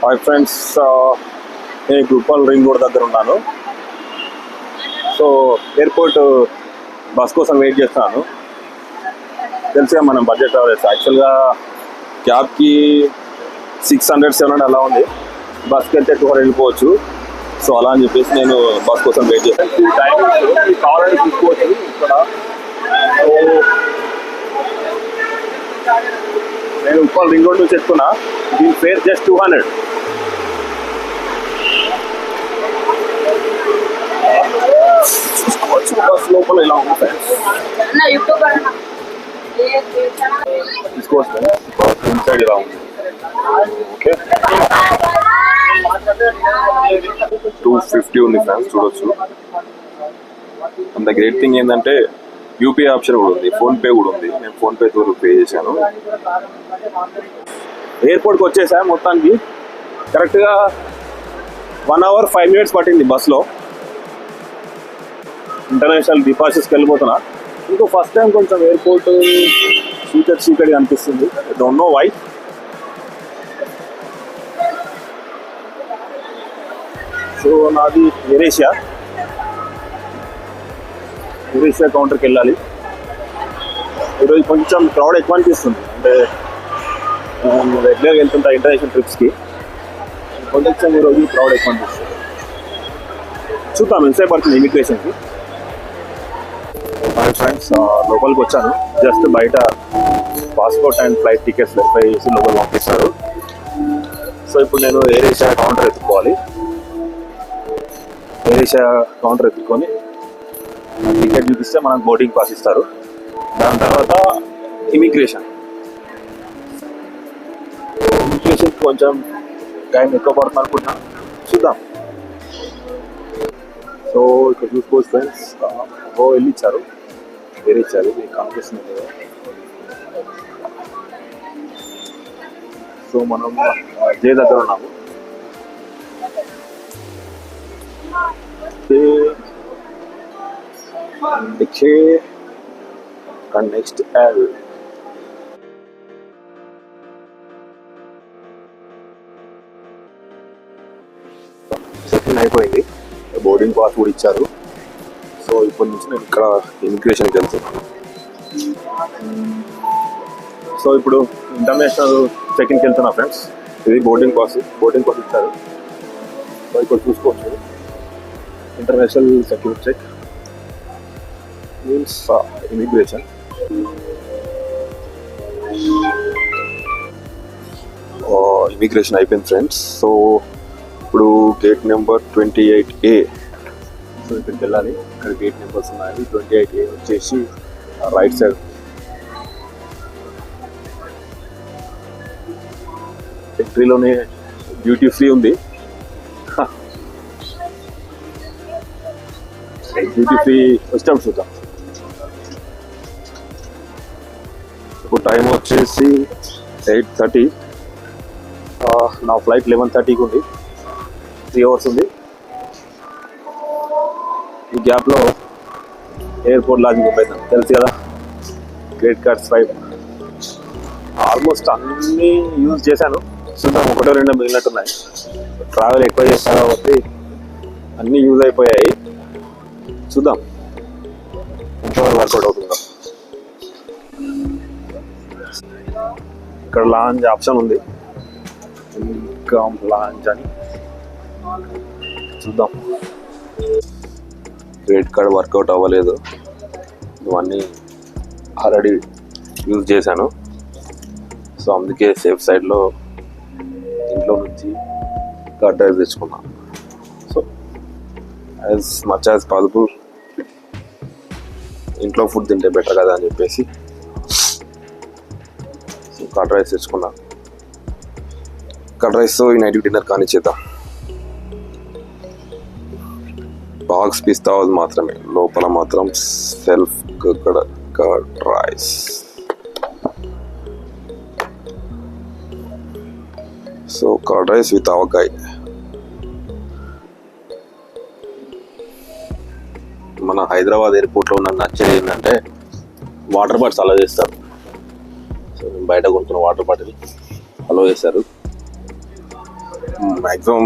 Hi friends, నేను గుప్పల్ ring road దగ్గర ఉన్నాను. సో ఎయిర్పోర్ట్ బస్ కోసం వెయిట్ చేస్తున్నాను. తెలుసుగా మనం బడ్జెట్ ట్రావెలర్స్, యాక్చువల్గా క్యాబ్కి 600-700 అలా ఉంది. బస్కి వెళ్తే 200 వెళ్ళిపోవచ్చు. సో అలా అని చెప్పేసి నేను బస్ కోసం వెయిట్ చేస్తాను. కావాలని తీసుకోవచ్చు ఇక్కడ. సో నేను ఉప్పల్ రింగ్ రోడ్ నుంచి ఎక్కుతున్నా. దీని ఫేర్ జస్ట్ 200. బస్ లోపల ఇలా ఉంది ఫ్రెండ్స్. తీసుకోవచ్చు ఫ్రెండ్స్, ఇన్సైడ్ ఇలా ఉంది. ఓకే, 250 ఉంది ఫ్రెండ్స్, చూడొచ్చు. అంత గ్రేట్ థింగ్ ఏంటంటే యూపీఐ ఆప్షన్ కూడా ఉంది, ఫోన్పే కూడా ఉంది. నేను ఫోన్పే తో పే చేశాను. ఎయిర్పోర్ట్కి వచ్చేసా. మొత్తానికి కరెక్ట్గా 1 hour 5 minutes పట్టింది బస్లో. ఇంటర్నేషనల్ డిపాజిట్స్కి వెళ్ళిపోతున్నా. ఇంకో ఫస్ట్ టైం కొంచెం ఎయిర్పోర్ట్ చీకటి అనిపిస్తుంది. Don't know why. సో నాది ఎయిర్ ఏషియా కౌంటర్కి వెళ్ళాలి. ఈరోజు కొంచెం క్రౌడ్ ఎక్కువ అనిపిస్తుంది. అంటే రెగ్యులర్గా వెళ్తుంటా ఇంటర్నేషనల్ ట్రిప్స్కి, కొంచెం ఈరోజు క్రౌడ్ ఎక్కువ అనిపిస్తుంది. చూద్దాం ఎంతసేపు పడుతుంది ఇమిగ్రేషన్కి. హాయ్ ఫ్రెండ్స్, లోపలికి వచ్చాను. జస్ట్ బయట passport and flight tickets verify చేసి లోపల పంపిస్తారు. సో ఇప్పుడు నేను ఎయిర్ ఏషియా కౌంటర్ ఎత్తుకోవాలి. ఎయిర్ ఏషియా కౌంటర్ ఎత్తుకొని టికెట్ చూపిస్తే మనకు బోర్డింగ్ పాస్ ఇస్తారు. దాని తర్వాత ఇమిగ్రేషన్ కొంచెం టైం ఎక్కువ పడుతుంది అనుకుంటున్నాను. చూద్దాం. సో ఇక్కడ చూసుకోవచ్చు ఫ్రెండ్స్, వెళ్ళిచ్చారు, వేరే ఇచ్చారు. మీకు కనిపిస్తుంది కదా. సో మనం జే దగ్గర ఉన్నాము. నెక్స్ట్ సెకండ్ అయిపోయింది. బోర్డింగ్ పాస్ కూడా ఇచ్చారు. సో ఇప్పటి నుంచి నేను ఇక్కడ ఇమిగ్రేషన్కి వెళ్తున్నాను. సో ఇప్పుడు ఇంటర్నేషనల్ చెకింగ్కి వెళ్తున్నా ఫ్రెండ్స్. ఇది బోర్డింగ్ పాస్ ఇచ్చారు. సో ఇక్కడ చూసుకోవచ్చు, international security check means immigration. Immigration అయిపోయింది ఫ్రెండ్స్. సో ఇప్పుడు గేట్ నెంబర్ 28A. సో ఇక్కడికి వెళ్ళాలి. ఇక్కడ గేట్ నెంబర్స్ ఉన్నాయి. 28A వచ్చేసి రైట్ సైడ్. ఎంట్రీలోనే డ్యూటీ ఫ్రీ ఉంది. డ్యూటీ ఫ్రీ వచ్చాం, చూద్దాం. ఇప్పుడు టైం వచ్చేసి 8:30. నా ఫ్లైట్ 11:30కి ఉంది. 3 hours ఉంది. ఈ గ్యాప్లో ఎయిర్పోర్ట్ లాంచింగ్ పోతాం, తెలుసు కదా. క్రెడిట్ కార్డ్ స్వైప్ ఆల్మోస్ట్ అన్నీ యూజ్ చేశాను. చూద్దాం, 1-2 మిగిలినట్టున్నాయి. ట్రావెల్ ఎక్కువ చేస్తాను కాబట్టి అన్నీ యూజ్ అయిపోయాయి. చూద్దాం ఎంతవరకు వర్కౌట్ అవుతుందో. ఇక్కడ లాంజ్ ఆప్షన్ ఉంది, ఇన్కమ్ లాంజ్ అని. చూద్దాం. క్రెడిట్ కార్డ్ వర్కౌట్ అవ్వలేదు. ఇవన్నీ ఆల్రెడీ యూజ్ చేశాను. సో అందుకే సేఫ్ సైడ్లో ఇంట్లో నుంచి కార్డ్ డ్రైవ్ తెచ్చుకున్నాను. So as much as possible ఇంట్లో ఫుడ్ తింటే బెటర్ కదా అని చెప్పేసి సో కార్డ్ రైస్ తెచ్చుకున్నాను. కార్డ్ రైస్ ఈ నైట్ డిన్నర్ కానిచ్చేద్దాం. బాక్స్ పిస్తా మాత్రమే, లోపల మాత్రం self cooked curd rice. So curd rice with avakaya. మన హైదరాబాద్ ఎయిర్పోర్ట్లో ఉన్న నచ్చేది ఏంటంటే వాటర్ బాటిల్స్ అలా చేస్తారు. సో నేను బయట కొనుక్కున్న వాటర్ బాటిల్ అలో చేశారు. మ్యాక్సిమం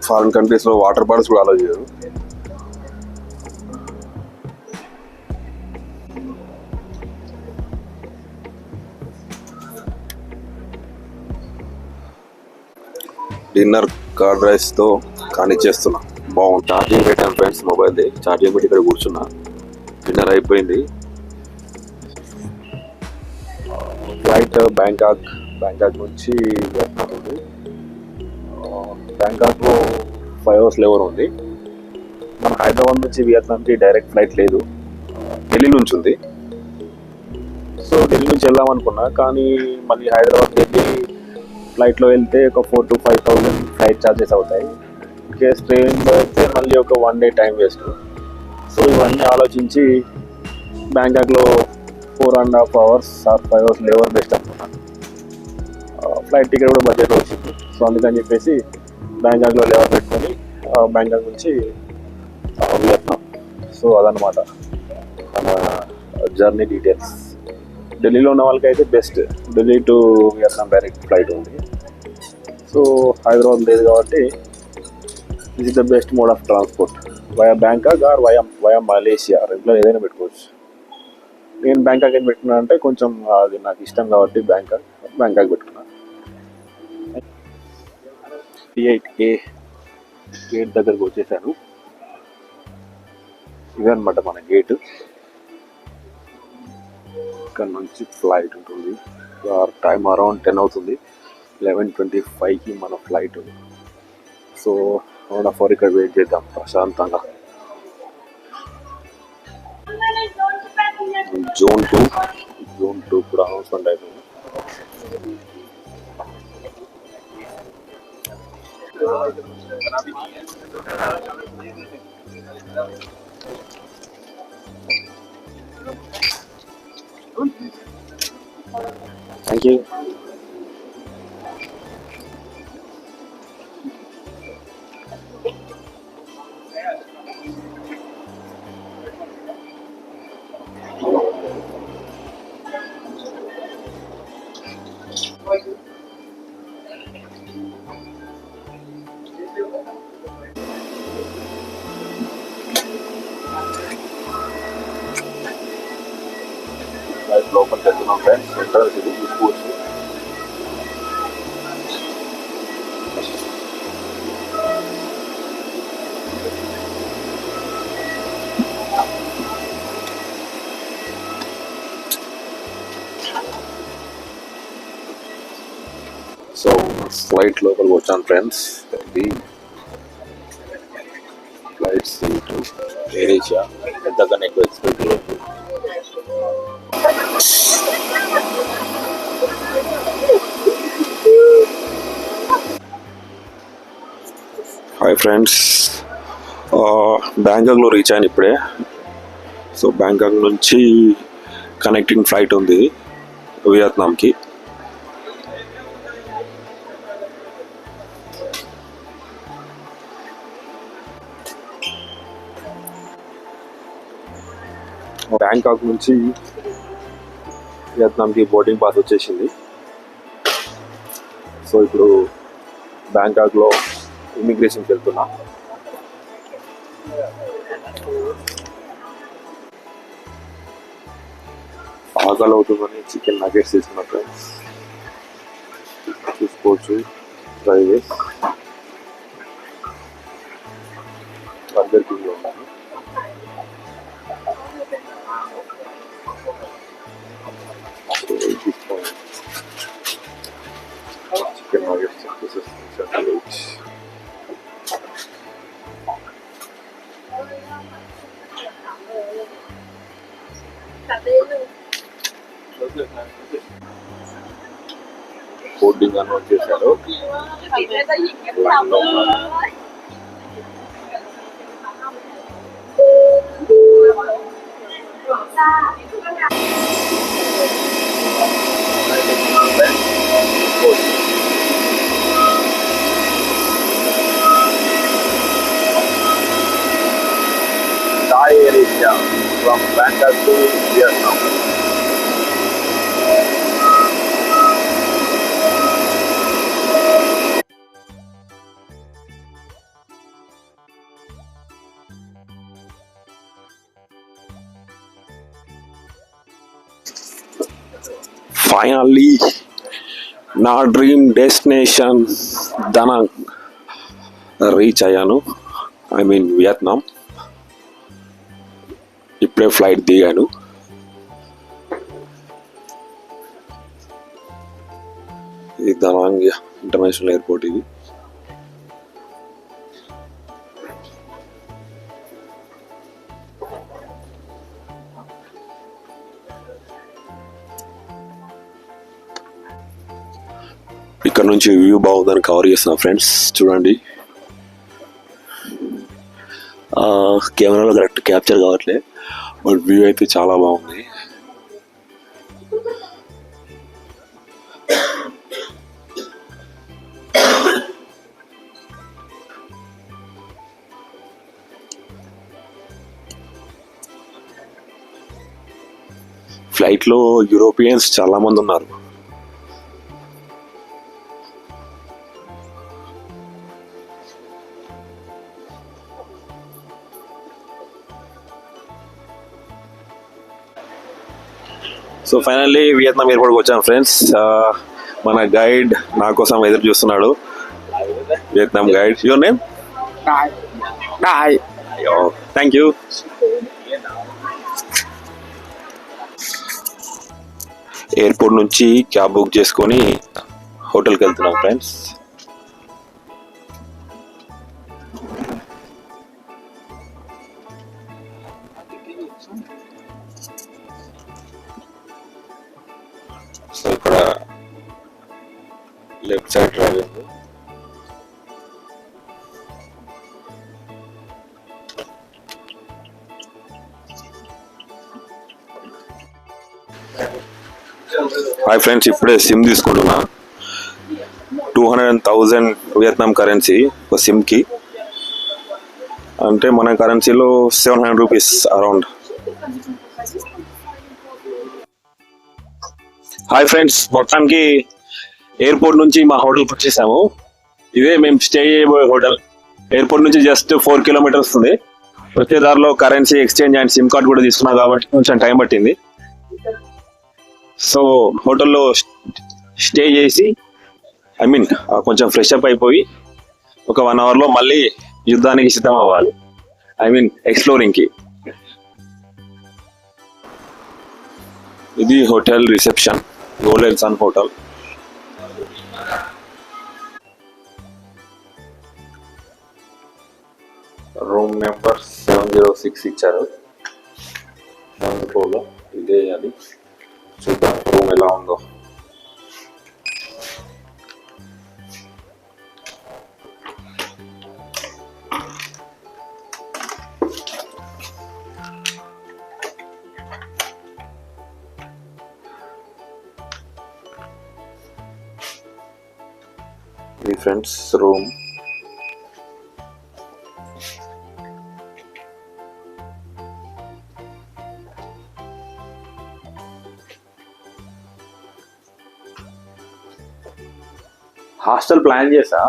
ఫారిన్ కంట్రీస్లో వాటర్ బాటిల్స్ కూడా అలౌ చేయరు. డిన్నర్ కర్డ్ రైస్తో కానిచ్చేస్తున్నా. బాగుంది. ఛార్జింగ్ పెట్టాను ఫ్రెండ్స్, మొబైల్ది ఛార్జింగ్ పెట్టి ఇక్కడ కూర్చున్నా. డిన్నర్ అయిపోయింది. ఫ్లైట్ బ్యాంకాక్ నుంచి వియత్నాం ఉంది. బ్యాంకాక్లో 5 hours లేవర్ ఉంది. మన హైదరాబాద్ నుంచి వియత్నాంకి డైరెక్ట్ ఫ్లైట్ లేదు, ఢిల్లీ నుంచి ఉంది. సో ఢిల్లీ నుంచి వెళ్దాం అనుకున్నా, కానీ మళ్ళీ హైదరాబాద్ వెళ్ళి ఫ్లైట్లో వెళ్తే ఒక 4,000 to 5,000 ఫ్లైట్ ఛార్జెస్ అవుతాయి. కేస్ ట్రైన్లో అయితే మళ్ళీ ఒక 1 day టైం వేస్ట్. సో ఇవన్నీ ఆలోచించి బ్యాంకాక్లో 4.5 hours or 5 hours లేవర్ బెస్ట్ అనుకున్నాను. ఫ్లైట్ టికెట్ కూడా బడ్జెట్లో వచ్చింది. సో అందుకని చెప్పేసి బ్యాంకాక్లో లేవర్ పెట్టుకొని బ్యాంకాక్ నుంచి వియత్నాం. సో అదనమాట మన జర్నీ డీటెయిల్స్. ఢిల్లీలో ఉన్న వాళ్ళకైతే best, Delhi to Vietnam direct flight ఉంది. సో హైదరాబాద్ లేదు కాబట్టి this is the best mode of transport, via Bangkok or via Malaysia. Regular ఏదైనా పెట్టుకోవచ్చు. నేను బ్యాంకాక్ ఏం పెట్టుకున్నా అంటే కొంచెం అది నాకు ఇష్టం కాబట్టి బ్యాంకాక్ పెట్టుకున్నా. T8A గేట్ దగ్గరకు వచ్చేసాను. ఇదన్నమాట మన గేట్. ఇక్కడ నుంచి ఫ్లైట్ ఉంటుంది. టైం అరౌండ్ 10 అవుతుంది. 11:25కి మన ఫ్లైట్. సో 1.5 hours ఇక్కడ వెయిట్ చేద్దాం ప్రశాంతంగా. జోన్ 2 కూడా అనౌన్స్మెంట్ అయిపోయింది. Thank you. లోపలికి వెళ్తున్నాం ఫ్రెండ్స్. ఎంట్రన్స్ ఇది చూసుకోవచ్చు. సో ఫ్లైట్ లోపలికి వచ్చాను ఫ్రెండ్స్. ఇది ఫ్లైట్ సీట్ ఎయిర్ ఏషియా. ఎంతకన్నా ఎక్కువ ఎక్స్పెక్ట్ చేయలేదు. హాయ్ ఫ్రెండ్స్, బ్యాంకాక్లో రీచ్ అయ్యాను ఇప్పుడే. సో బ్యాంకాక్ నుంచి కనెక్టింగ్ ఫ్లైట్ ఉంది వియత్నాంకి. బ్యాంకాక్ నుంచి వియత్నాంకి బోర్డింగ్ పాస్ వచ్చేసింది. సో ఇప్పుడు బ్యాంకాక్లో ఇమిగ్రేషన్కి వెళ్తున్నా. ఆకలి అవుతుందని చికెన్ నగెట్స్ తీసుకున్నా ఫ్రెండ్స్. చూసుకోవచ్చు. రైల్వే బర్గర్ కింగ్లో ఉన్నాను. Chicken nuggets sandwich. Boarding announce చేశారు. Thai Air Asia from Bangkok to Vietnam. Finally నా డ్రీమ్ డెస్టినేషన్ దనాంగ్ రీచ్ అయ్యాను. I mean Vietnam. ఇప్పుడే ఫ్లైట్ దిగాను. ఇది దనాంగ్ ఇంటర్నేషనల్ ఎయిర్పోర్ట్. ఇది ఇక్కడ నుంచి వ్యూ బాగుందని కవర్ చేస్తున్నా ఫ్రెండ్స్. చూడండి, కెమెరాలో కరెక్ట్ క్యాప్చర్ కావట్లే, బట్ వ్యూ అయితే చాలా బాగుంది. ఫ్లైట్లో యూరోపియన్స్ చాలా మంది ఉన్నారు. సో ఫైనల్లీ వియత్నాం ఎయిర్పోర్ట్కి వచ్చాను ఫ్రెండ్స్. మన గైడ్ నా కోసం ఎదురు చూస్తున్నాడు. Vietnam guide, your name? Thank you. Airport నుంచి క్యాబ్ బుక్ చేసుకొని హోటల్కి వెళ్తున్నాం ఫ్రెండ్స్. సో ఇక్కడ left side driving, hi friends, ఇప్పుడే సిమ్ తీసుకుంటున్నా. 200,000 వియత్నాం కరెన్సీ ఒక సిమ్కి, అంటే మన కరెన్సీలో 700 రూపీస్ అరౌండ్. హాయ్ ఫ్రెండ్స్, మొత్తానికి ఎయిర్పోర్ట్ నుంచి మా హోటల్కి వచ్చేసాము. ఇదే మేము స్టే చేయబోయే హోటల్. ఎయిర్పోర్ట్ నుంచి జస్ట్ 4 కిలోమీటర్స్ ఉంది. వచ్చే దారిలో currency exchange and SIM card కూడా తీసుకున్నా కాబట్టి కొంచెం టైం పట్టింది. సో హోటల్లో స్టే చేసి కొంచెం ఫ్రెష్ అప్ అయిపోయి ఒక 1 అవర్లో మళ్ళీ యుద్ధానికి సిద్ధం అవ్వాలి. ఎక్స్ప్లోరింగ్కి. ఇది hotel reception, golden sun hotel. Room number 706 ఇచ్చారు. 7th ఫ్లోర్లో ఇదే. అది చూద్దాం రూమ్ ఎలా ఉందో. ఇది ఫ్రెండ్స్ రూమ్. హాస్టల్ ప్లాన్ చేసా,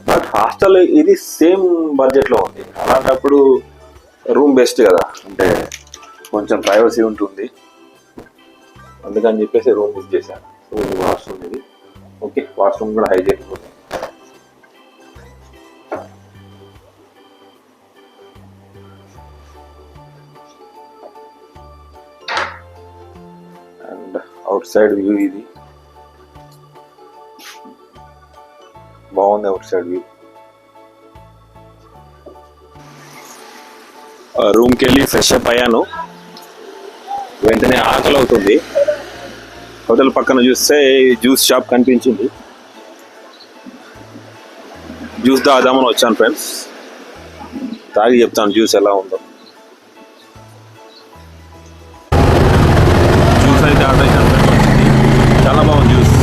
బట్ హాస్టల్ ఇది సేమ్ బడ్జెట్లో ఉంది. అలాంటప్పుడు రూమ్ బెస్ట్ కదా, అంటే కొంచెం ప్రైవసీ ఉంటుంది. అందుకని చెప్పేసి రూమ్ బుక్ చేశాను. సో ఇది వాష్రూమ్. ఇది ఓకే, వాష్రూమ్ కూడా హైజీనిక్ ఉంది. అండ్ అవుట్ సైడ్ వ్యూ ఇది బాగుంది. Out side view. రూమ్కి వెళ్ళి ఫ్రెష్ అప్ అయ్యాను. వెంటనే ఆకలి అవుతుంది. హోటల్ పక్కన చూస్తే జ్యూస్ షాప్ కనిపించింది. జ్యూస్ తాగుదామని వచ్చాను ఫ్రెండ్స్. తాగి చెప్తాను జ్యూస్ ఎలా ఉందో. జ్యూస్ అయితే ఆర్డర్ చేశాను, చాలా బాగుంది జ్యూస్.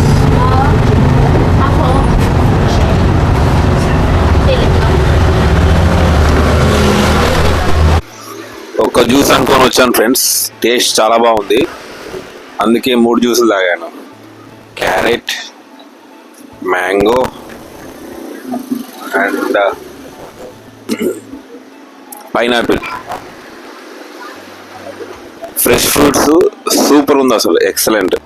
ఒక జ్యూస్ అనుకొని వచ్చాను ఫ్రెండ్స్. టేస్ట్ చాలా బాగుంది, అందుకే 3 జ్యూసులు తాగాను. Carrot, mango and pineapple. Fresh fruits super ఉంది అసలు, ఎక్సలెంట్.